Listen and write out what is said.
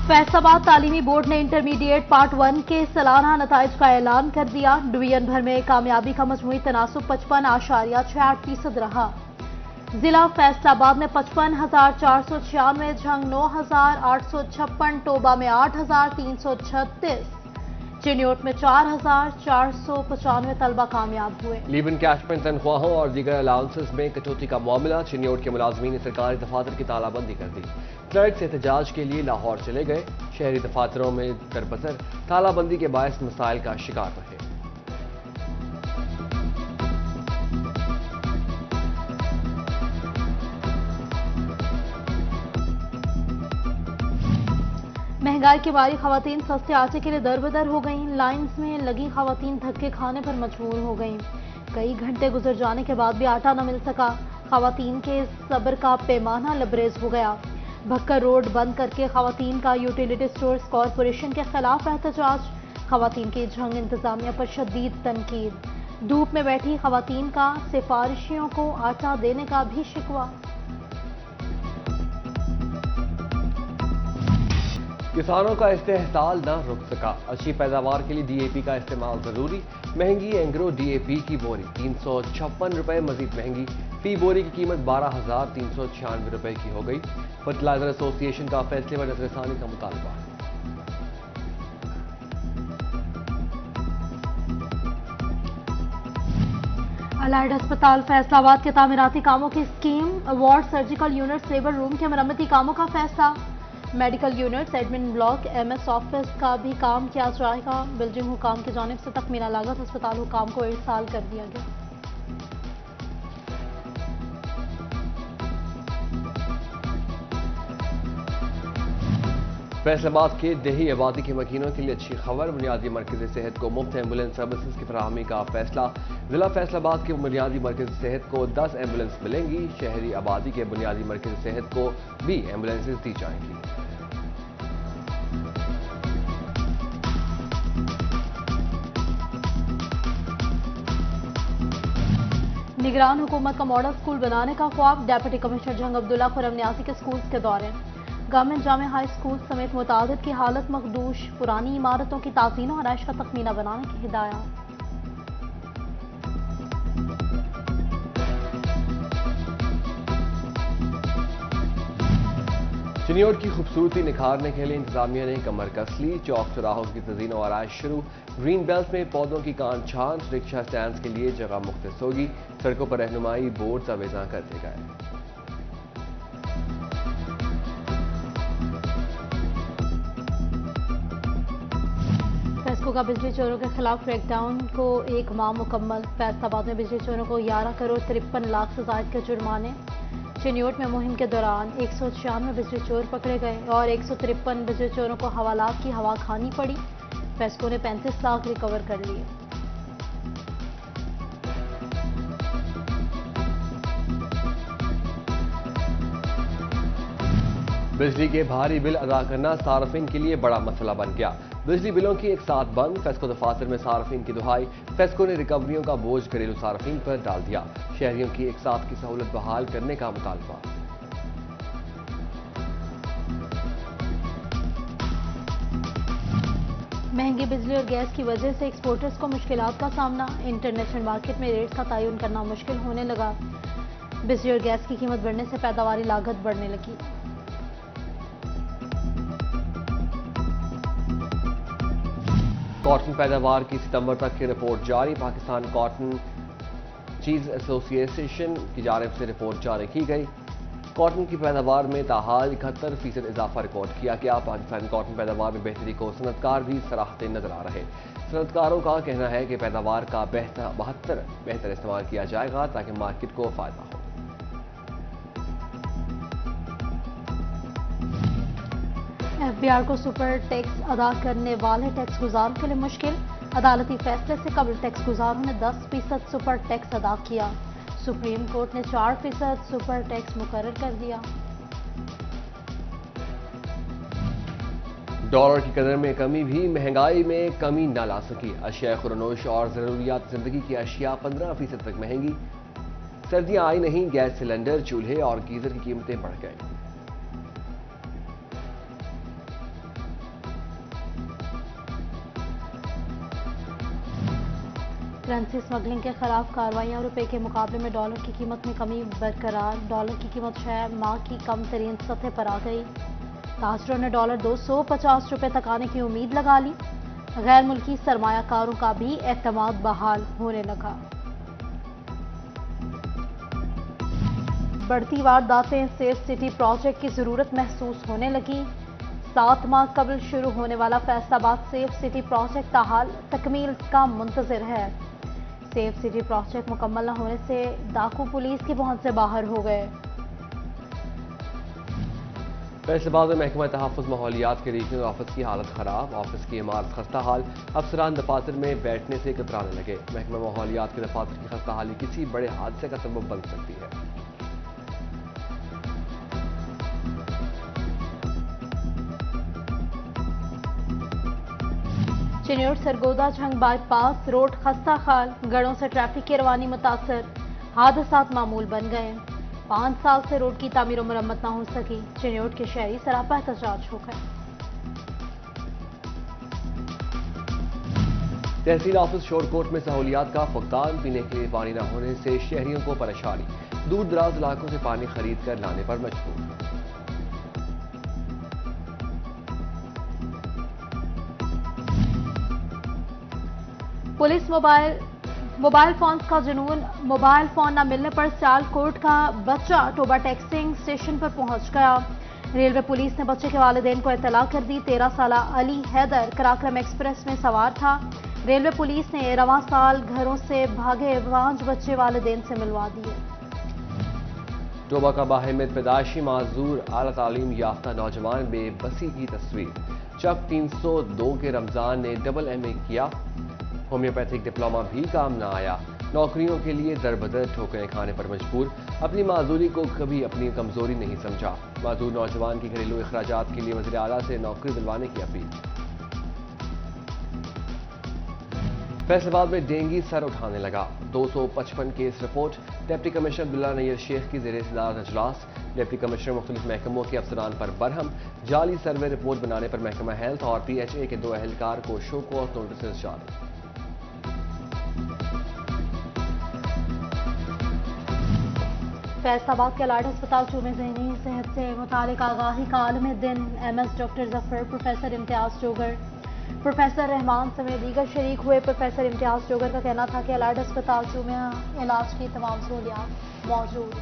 फैसलाबाद तालीमी बोर्ड ने intermediate part 1 के सालाना नताइज का ऐलान कर दिया। डिवीजन भर में कामयाबी का मजमूई तनासुब 55.68% रहा। जिला फैसलाबाद में 55,496, झंग 9,856, टोबा में 8,336, चिन्योट में 4,495 तलबा कामयाब हुए। लीवन कैशमेंट तनख्वाहों और दीगर अलाउंसेस में कटौती का मामला। चिन्योट के मुलाजमीन ने सरकारी दफातर की तालाबंदी कर दी। क्लर्क्स एहतजाज के लिए लाहौर चले गए। शहरी दफातरों में दरबदर तालाबंदी के बायस मसाइल का शिकार रहे। महंगाई के बारी खवातीन सस्ते आटे के लिए दरबदर हो गईं। लाइंस में लगी खवातीन धक्के खाने पर मजबूर हो गईं। कई घंटे गुजर जाने के बाद भी आटा न मिल सका। खवातीन के सब्र का पैमाना लबरेज हो गया। भक्कर रोड बंद करके खवातीन का यूटिलिटी स्टोर्स कॉरपोरेशन के खिलाफ एहतजाज। खवातीन की झंग इंतजामिया पर शदीद तनकीद। धूप में बैठी खवातीन का सिफारिशियों को आटा देने का भी शिकवा। किसानों का इस्तेहसाल न रुक सका। अच्छी पैदावार के लिए डीएपी का इस्तेमाल जरूरी। महंगी एंग्रो डीएपी की बोरी 356 रुपए मजीद महंगी। फी बोरी की कीमत 12,396 रुपए की हो गई। फर्टिलाइजर एसोसिएशन का फैसले पर नजरसानी का मुतालबा। अलाइड अस्पताल फैसलाबाद के तामीराती कामों की scheme. Ward surgical units labour room के मरम्मती कामों का फैसला। Medical units admin block MS office का भी काम किया जाएगा। बिल्डिंग हुकाम की जानिब से तकमीना लागत अस्पताल हुकाम को 1 साल कर दिया गया। फैसलाबाद के देही आबादी के मकीनों के लिए अच्छी खबर। बुनियादी मरकज़ सेहत को मुफ्त एम्बुलेंस सर्विसेज की फराहमी का फैसला। जिला फैसलाबाद के बुनियादी मरकज़ सेहत को 10 एम्बुलेंस मिलेंगी। शहरी आबादी के बुनियादी मरकज़ सेहत को भी एम्बुलेंसेज दी जाएंगी। निगरान हुकूमत का मॉडल स्कूल बनाने का ख्वाब। डेप्यूटी कमिश्नर जंग अब्दुल्ला खुर्रम न्यासी के स्कूल्स के दौरे। गवर्नमेंट जामे हाई स्कूल समेत मुतादिद की हालत मखदूश। पुरानी इमारतों की ताज़ीन और आराइश का तखमीना बनाने की हिदायत। चिन्योट की खूबसूरती निखारने के लिए इंतजामिया ने कमर कस ली। चौक चौराहों की तज़ीन और आराइश शुरू। ग्रीन बेल्ट में पौधों की कांट छांट। रिक्शा स्टैंड के लिए जगह मुख्तस होगी। सड़कों पर रहनुमाई बोर्ड अवेजा कर दिए गए। फेस्को का बिजली चोरों के खिलाफ क्रैकडाउन को 1 माह मुकम्मल। फैसलाबाद में बिजली चोरों को 11 करोड़ 53 लाख से ज़ायद के जुर्माने। चिन्योट में मुहिम के दौरान 196 बिजली चोर पकड़े गए और 153 बिजली चोरों को हवालात की हवा खानी पड़ी। फेस्को ने 35 लाख रिकवर कर लिए। बिजली के भारी बिल अदा करना सार्फिन के लिए बड़ा मसला बन गया। बिजली बिलों की एक साथ बंद। फेस्को दफातर में सार्फिन की दुहाई। फेस्को ने रिकवरियों का बोझ घरेलू सार्फिन पर डाल दिया। शहरियों की एक साथ की सहूलत बहाल करने का मुतालबा। महंगी बिजली और गैस की वजह से एक्सपोर्टर्स को मुश्किलात का सामना। इंटरनेशनल मार्केट में रेट्स का तयन करना मुश्किल होने लगा। बिजली और गैस की कीमत बढ़ने से पैदावारी लागत बढ़ने लगी। कॉटन पैदावार की सितंबर तक की रिपोर्ट जारी। पाकिस्तान कॉटन चीज एसोसिएशन की जानिब से रिपोर्ट जारी की गई। कॉटन की पैदावार में ताहाल 71% इजाफा रिकॉर्ड किया गया। पाकिस्तानी कॉटन पैदावार में बेहतरी को सनतकार भी सराहते नजर आ रहे। सनतकारों का कहना है कि पैदावार का बेहतर इस्तेमाल किया जाएगा ताकि मार्केट को फायदा हो। एफबीआर को सुपर टैक्स अदा करने वाले टैक्स गुजारों के लिए मुश्किल। अदालती फैसले से कबल टैक्स गुजारों ने 10% सुपर टैक्स अदा किया। सुप्रीम कोर्ट ने 4% सुपर टैक्स मुकर्रर कर दिया। डॉलर की कदर में कमी भी महंगाई में कमी न ला सकी। अशिया खुरनोश और जरूरियात जिंदगी की अशिया 15% तक महंगी। सर्दियां आई नहीं, गैस सिलेंडर, चूल्हे और गीजर की कीमतें बढ़ गई। کرنسی اسمگلنگ کے خلاف کارروائیاں، روپے کے مقابلے میں ڈالر کی قیمت میں کمی برقرار، ڈالر کی قیمت 6 ماہ کی کم ترین سطح پر آ گئی، تاجروں نے ڈالر 250 روپے تک آنے کی امید لگا لی، غیر ملکی سرمایہ کاروں کا بھی اعتماد بحال ہونے لگا۔ بڑھتی وارداتیں، سیف سٹی پروجیکٹ کی ضرورت محسوس ہونے لگی، 7 ماہ قبل شروع ہونے والا فیصل آباد سیف سٹی پروجیکٹ تاحال تکمیل کا منتظر ہے۔ سیف سٹی پروجیکٹ مکمل نہ ہونے سے ڈاکو پولیس کی پہنچ سے باہر ہو گئے۔ فیصل آباد میں محکمہ تحفظ ماحولیات کے ریجنل آفس کی حالت خراب، آفس کی عمارت خستہ حال، افسران دفاتر میں بیٹھنے سے کترانے لگے۔ محکمہ ماحولیات کے دفاتر کی خستہ حالی کسی بڑے حادثے کا سبب بن سکتی ہے۔ Chiniot Sargodha Jhang by pass road خستہ حال، گڑھوں سے ٹریفک کی روانی متاثر، حادثات معمول بن گئے، 5 سال سے روڈ کی تعمیر و مرمت نہ ہو سکی، چنیوٹ کے شہری سراپا احتجاج ہو گئے۔ تحصیل آفس شورکوٹ میں سہولیات کا فقدان، پینے کے لیے پانی نہ ہونے سے شہریوں کو پریشانی، دور دراز علاقوں سے پانی خرید کر لانے پر مجبور۔ پولیس موبائل فونز کا جنون، موبائل فون نہ ملنے پر سیال کوٹ کا بچہ ٹوبا ٹیکسنگ اسٹیشن پر پہنچ گیا، ریلوے پولیس نے بچے کے والدین کو اطلاع کر دی، 13 سالہ علی حیدر کراکرم ایکسپریس میں سوار تھا، ریلوے پولیس نے رواں سال گھروں سے بھاگے 5 بچے والدین سے ملوا دیے۔ ٹوبا کا باہمت پیدائشی معذور اعلیٰ تعلیم یافتہ نوجوان بے بسی کی تصویر، چک 302 کے رمضان نے ڈبل ایم اے کیا، ہومیوپیتھک ڈپلوما بھی کام نہ آیا، نوکریوں کے لیے در بدر ٹھوکریں کھانے پر مجبور، اپنی معذوری کو کبھی اپنی کمزوری نہیں سمجھا، معذور نوجوان کی گھریلو اخراجات کے لیے وزیر اعلیٰ سے نوکری دلوانے کی اپیل۔ فیصل آباد میں ڈینگی سر اٹھانے لگا، 255 کیس رپورٹ، ڈپٹی کمشنر عبداللہ نیر شیخ کی زیر صدارت اجلاس، ڈپٹی کمشنر مختلف محکموں کے افسران پر برہم، جعلی سروے رپورٹ بنانے پر محکمہ ہیلتھ اور پی ایچ اے کے 2 اہلکار کو شو کاز نوٹسز جاری۔ فیصل آباد کے الارٹ ہسپتال چوبے ذہنی صحت سے متعلق آگاہی کا عالم دن، ایم ایس ڈاکٹر ظفر، پروفیسر امتیاز جوگر، پروفیسر رحمان سمیت دیگر شریک ہوئے۔ پروفیسر امتیاز جوگر کا کہنا تھا کہ الارٹ ہسپتال چوبے علاج کی تمام سہولیات موجود